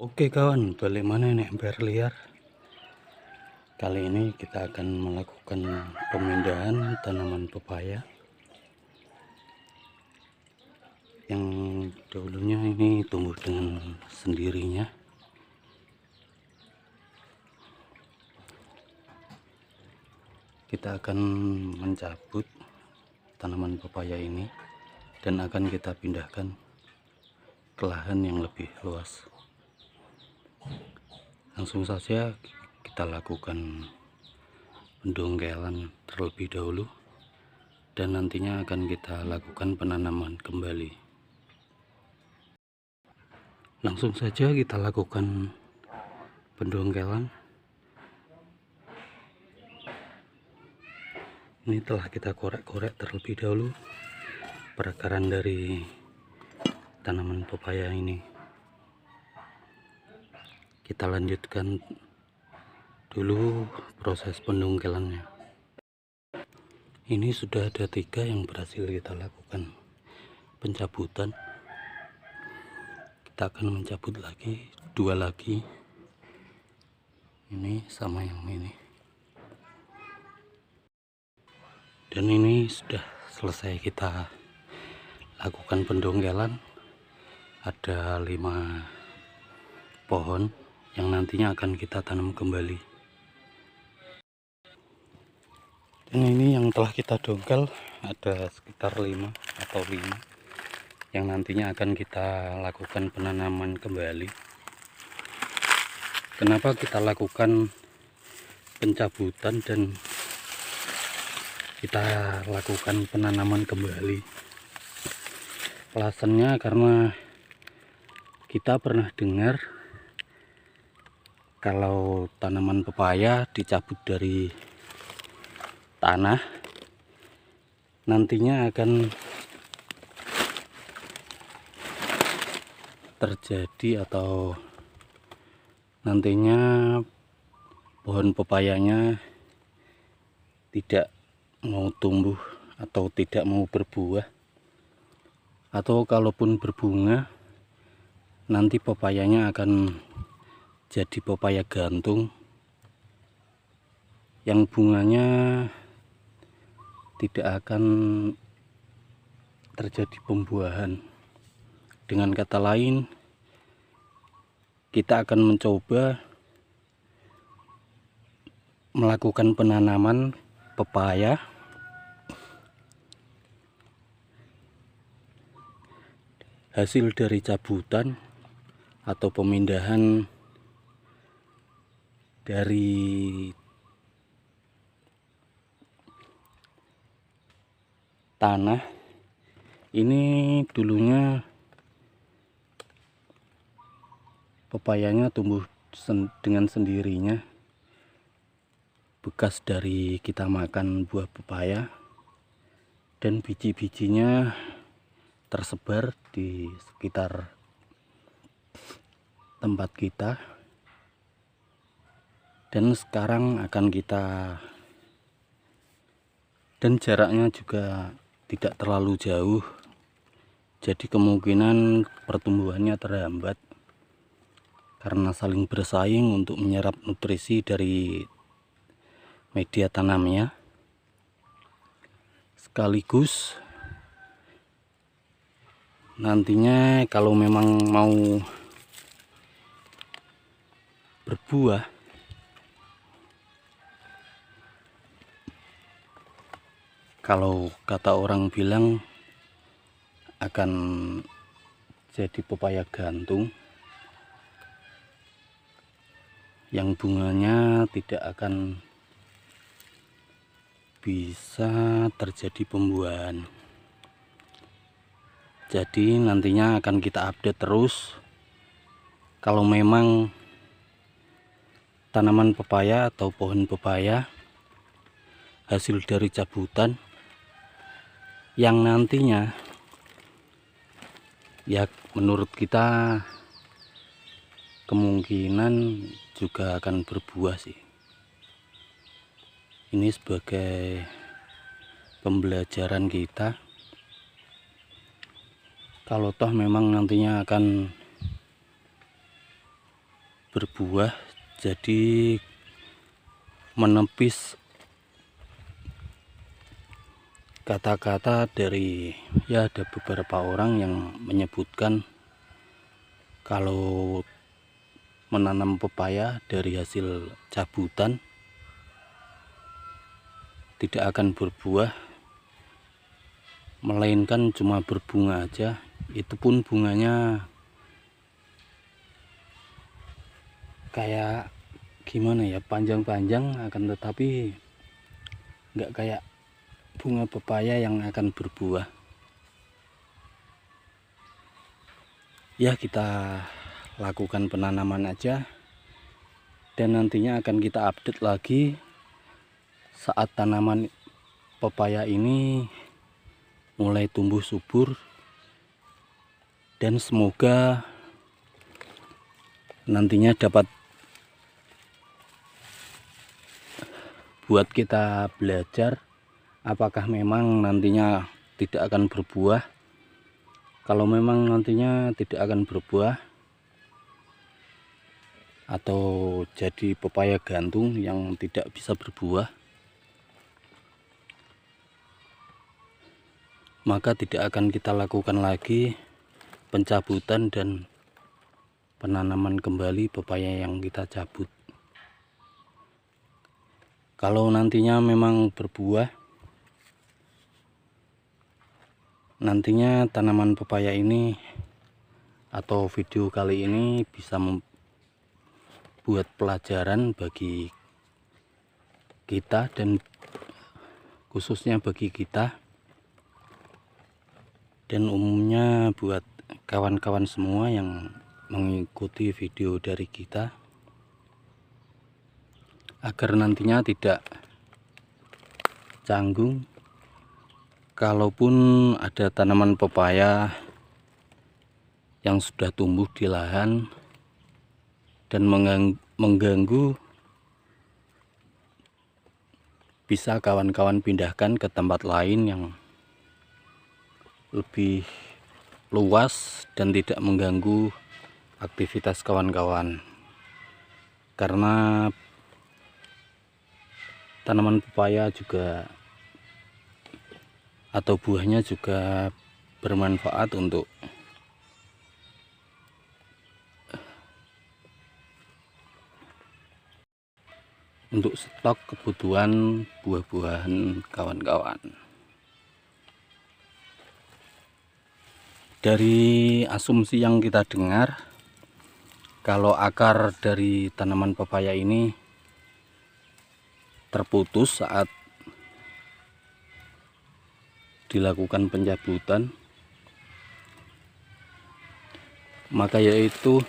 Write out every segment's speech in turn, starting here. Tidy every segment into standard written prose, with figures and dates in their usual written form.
Oke kawan, balik mana nih ember liar. Kali ini kita akan melakukan pemindahan tanaman pepaya yang dulunya ini tumbuh dengan sendirinya. Kita akan mencabut tanaman pepaya ini dan akan kita pindahkan ke lahan yang lebih luas. Langsung saja kita lakukan pendongkelan terlebih dahulu dan nantinya akan kita lakukan penanaman kembali. Langsung saja kita lakukan pendongkelan. Ini telah kita korek-korek terlebih dahulu perakaran dari tanaman pepaya ini. Kita lanjutkan dulu proses pendongkelannya. Ini sudah ada 3 yang berhasil kita lakukan pencabutan. Kita akan mencabut lagi 2 lagi, ini sama yang ini. Dan ini sudah selesai kita lakukan pendongkelan. Ada 5 pohon yang nantinya akan kita tanam kembali. Dan ini yang telah kita dongkel ada sekitar 5 yang nantinya akan kita lakukan penanaman kembali. Kenapa kita lakukan pencabutan dan kita lakukan penanaman kembali? Alasannya karena kita pernah dengar kalau tanaman pepaya dicabut dari tanah nantinya akan terjadi atau nantinya pohon pepayanya tidak mau tumbuh atau tidak mau berbuah, atau kalaupun berbunga nanti pepayanya akan jadi pepaya gantung yang bunganya tidak akan terjadi pembuahan. Dengan kata lain, kita akan mencoba melakukan penanaman pepaya hasil dari cabutan atau pemindahan dari tanah. Ini dulunya pepayanya tumbuh dengan sendirinya, bekas dari kita makan buah pepaya, dan biji-bijinya tersebar di sekitar tempat kita. Dan sekarang akan kita, dan jaraknya juga tidak terlalu jauh, jadi kemungkinan pertumbuhannya terhambat karena saling bersaing untuk menyerap nutrisi dari media tanamnya. Sekaligus nantinya kalau memang mau berbuah, kalau kata orang bilang akan jadi pepaya gantung yang bunganya tidak akan bisa terjadi pembuahan. Jadi nantinya akan kita update terus kalau memang tanaman pepaya atau pohon pepaya hasil dari cabutan yang nantinya ya menurut kita kemungkinan juga akan berbuah sih. Ini sebagai pembelajaran kita, kalau toh memang nantinya akan berbuah, jadi menepis kata-kata dari ada beberapa orang yang menyebutkan kalau menanam pepaya dari hasil cabutan tidak akan berbuah, melainkan cuma berbunga aja. Itu pun bunganya kayak gimana ya, panjang-panjang, akan tetapi nggak kayak bunga pepaya yang akan berbuah. Ya, kita lakukan penanaman aja, dan nantinya akan kita update lagi saat tanaman pepaya ini mulai tumbuh subur, dan semoga nantinya dapat buat kita belajar apakah memang nantinya tidak akan berbuah. Kalau memang nantinya tidak akan berbuah atau jadi pepaya gantung yang tidak bisa berbuah, maka tidak akan kita lakukan lagi pencabutan dan penanaman kembali pepaya yang kita cabut. Kalau nantinya memang berbuah, nantinya tanaman pepaya ini atau video kali ini bisa membuat pelajaran bagi kita, dan khususnya bagi kita, dan umumnya buat kawan-kawan semua yang mengikuti video dari kita, agar nantinya tidak canggung kalaupun ada tanaman pepaya yang sudah tumbuh di lahan dan mengganggu, bisa kawan-kawan pindahkan ke tempat lain yang lebih luas dan tidak mengganggu aktivitas kawan-kawan. Karena tanaman pepaya juga atau buahnya juga bermanfaat untuk stok kebutuhan buah-buahan kawan-kawan. Dari asumsi yang kita dengar, kalau akar dari tanaman pepaya ini terputus saat dilakukan pencabutan, maka yaitu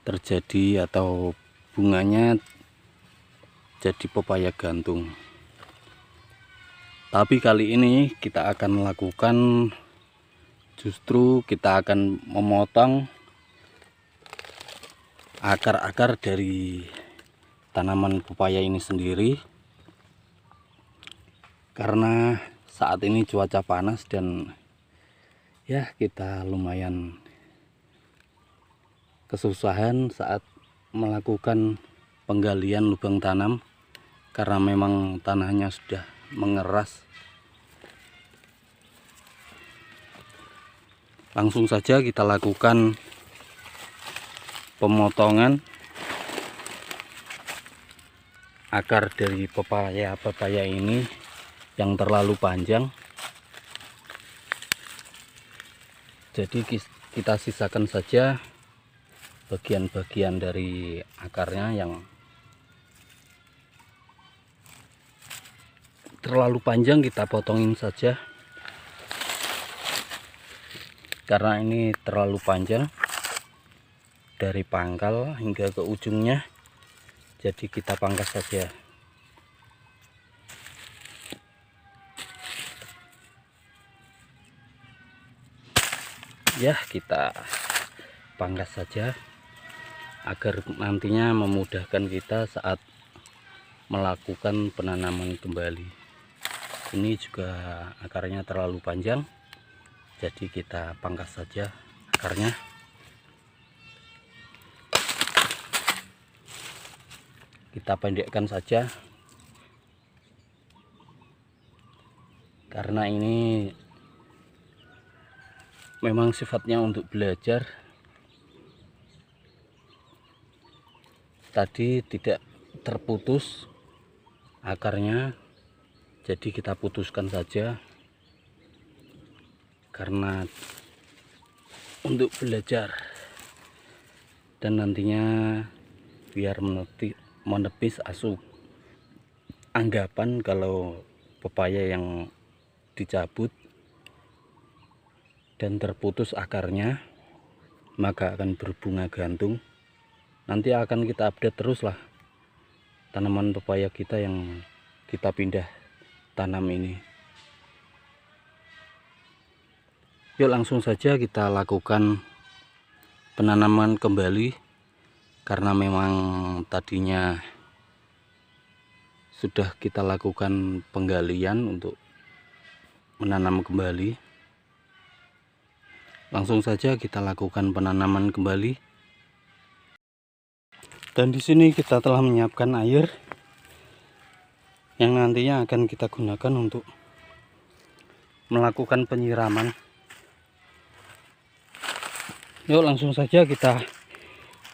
terjadi atau bunganya jadi pepaya gantung. Tapi kali ini kita akan melakukan, justru kita akan memotong akar-akar dari tanaman pepaya ini sendiri, karena saat ini cuaca panas dan ya kita lumayan kesusahan saat melakukan penggalian lubang tanam karena memang tanahnya sudah mengeras. Langsung saja kita lakukan pemotongan akar dari pepaya ini yang terlalu panjang. Jadi kita sisakan saja bagian-bagian dari akarnya yang terlalu panjang, kita potongin saja karena ini terlalu panjang dari pangkal hingga ke ujungnya, jadi kita pangkas saja. Ya, kita pangkas saja agar nantinya memudahkan kita saat melakukan penanaman kembali. Ini juga akarnya terlalu panjang, jadi kita pangkas saja akarnya. kita pendekkan saja, karena ini memang sifatnya untuk belajar. Tadi tidak terputus akarnya, jadi kita putuskan saja karena untuk belajar dan nantinya biar menepis asuh anggapan kalau pepaya yang dicabut dan terputus akarnya maka akan berbunga gantung. Nanti akan kita update terus lah tanaman pepaya kita yang kita pindah tanam ini. Yuk langsung saja kita lakukan penanaman kembali, karena memang tadinya sudah kita lakukan penggalian untuk menanam kembali. Langsung saja kita lakukan penanaman kembali. Dan di sini kita telah menyiapkan air yang nantinya akan kita gunakan untuk melakukan penyiraman. Yuk langsung saja kita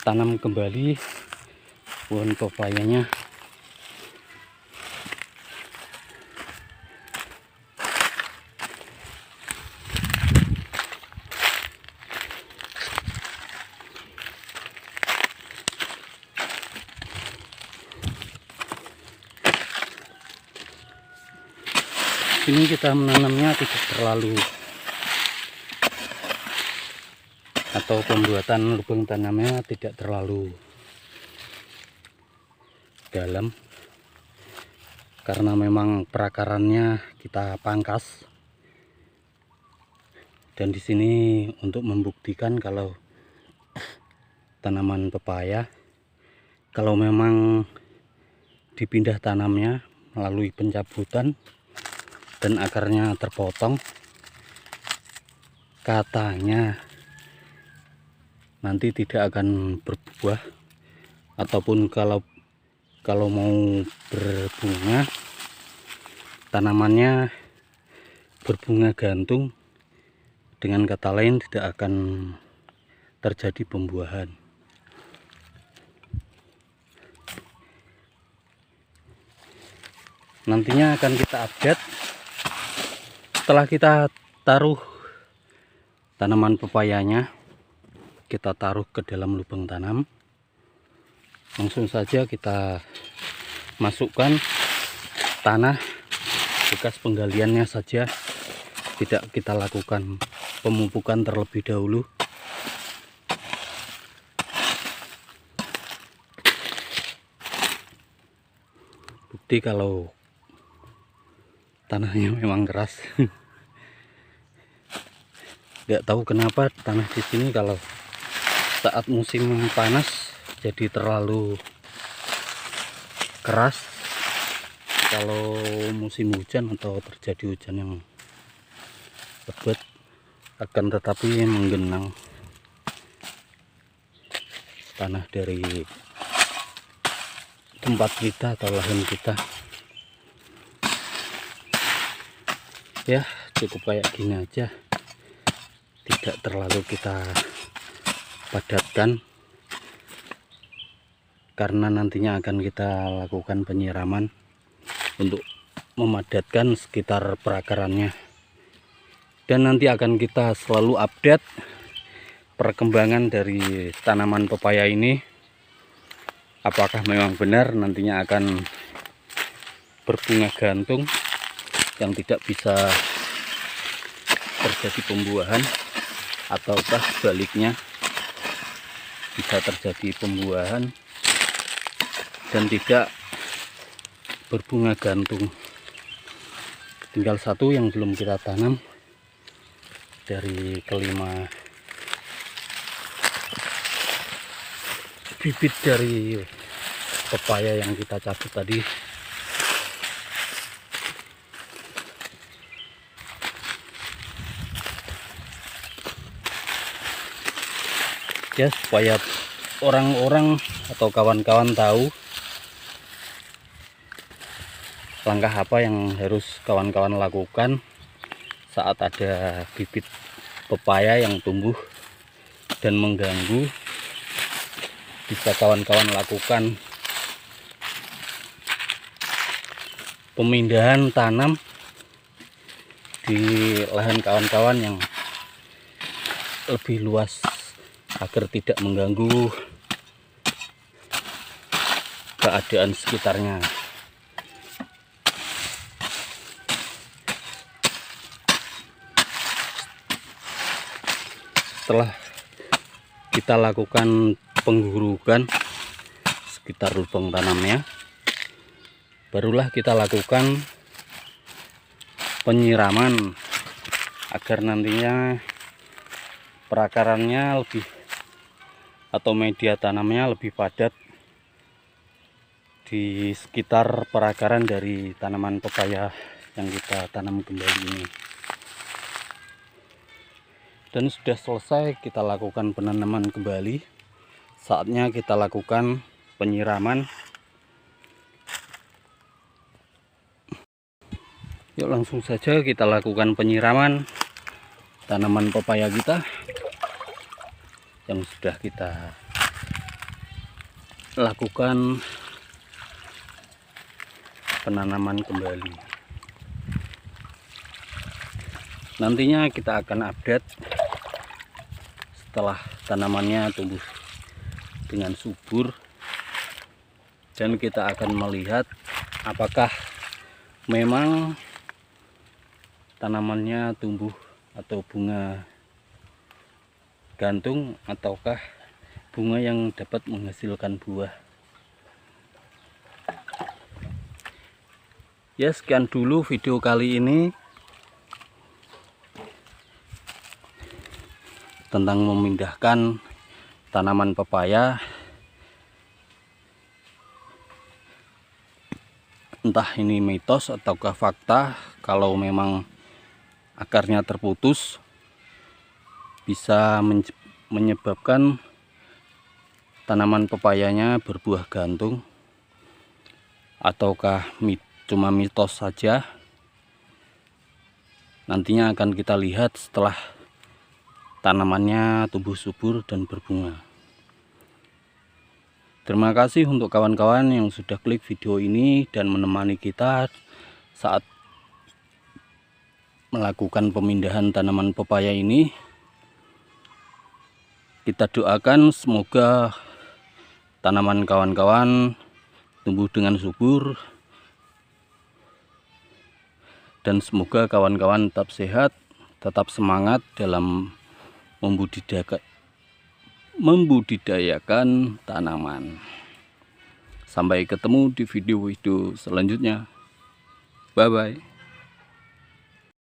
tanam kembali pohon pepayanya. Ini kita menanamnya tidak terlalu, atau pembuatan lubang tanamnya tidak terlalu dalam, karena memang perakarannya kita pangkas. Dan di sini untuk membuktikan kalau tanaman pepaya, kalau memang dipindah tanamnya melalui pencabutan dan akarnya terpotong, katanya nanti tidak akan berbuah, ataupun kalau mau berbunga tanamannya berbunga gantung. Dengan kata lain tidak akan terjadi pembuahan. Nantinya akan kita update setelah kita taruh tanaman pepayanya, kita taruh ke dalam lubang tanam. Langsung saja kita masukkan tanah bekas penggaliannya saja, tidak kita lakukan pemupukan terlebih dahulu. Bukti kalau tanahnya memang keras. Nggak tahu kenapa tanah di sini kalau saat musim panas jadi terlalu keras, kalau musim hujan atau terjadi hujan yang lebat akan tetapi menggenang tanah dari tempat kita atau lahan kita. Ya cukup kayak gini aja, tidak terlalu kita padatkan, karena nantinya akan kita lakukan penyiraman untuk memadatkan sekitar perakarannya. Dan nanti akan kita selalu update perkembangan dari tanaman pepaya ini, apakah memang benar nantinya akan berbunga gantung yang tidak bisa terjadi pembuahan, ataukah sebaliknya bisa terjadi pembuahan dan tidak berbunga gantung. Tinggal satu yang belum kita tanam dari kelima bibit dari pepaya yang kita cabut tadi. Ya supaya orang-orang atau kawan-kawan tahu langkah apa yang harus kawan-kawan lakukan saat ada bibit pepaya yang tumbuh dan mengganggu. Bisa kawan-kawan lakukan pemindahan tanam di lahan kawan-kawan yang lebih luas agar tidak mengganggu keadaan sekitarnya. Setelah kita lakukan penggurukan sekitar lubang tanamnya, barulah kita lakukan penyiraman agar nantinya perakarannya lebih atau media tanamnya lebih padat di sekitar perakaran dari tanaman pepaya yang kita tanam kembali ini. Dan sudah selesai kita lakukan penanaman kembali, saatnya kita lakukan penyiraman. Yuk langsung saja kita lakukan penyiraman tanaman pepaya kita yang sudah kita lakukan penanaman kembali. Nantinya kita akan update setelah tanamannya tumbuh dengan subur, dan kita akan melihat apakah memang tanamannya tumbuh atau bunga gantung ataukah bunga yang dapat menghasilkan buah. Ya, sekian dulu video kali ini tentang memindahkan tanaman pepaya. Entah ini mitos ataukah fakta, kalau memang akarnya terputus bisa menyebabkan tanaman pepayanya berbuah gantung, ataukah cuma mitos saja. Nantinya akan kita lihat setelah tanamannya tumbuh subur dan berbunga. Terima kasih untuk kawan-kawan yang sudah klik video ini dan menemani kita saat melakukan pemindahan tanaman pepaya ini. Kita doakan semoga tanaman kawan-kawan tumbuh dengan subur, dan semoga kawan-kawan tetap sehat, tetap semangat dalam membudidayakan tanaman. Sampai ketemu di video-video selanjutnya. Bye bye.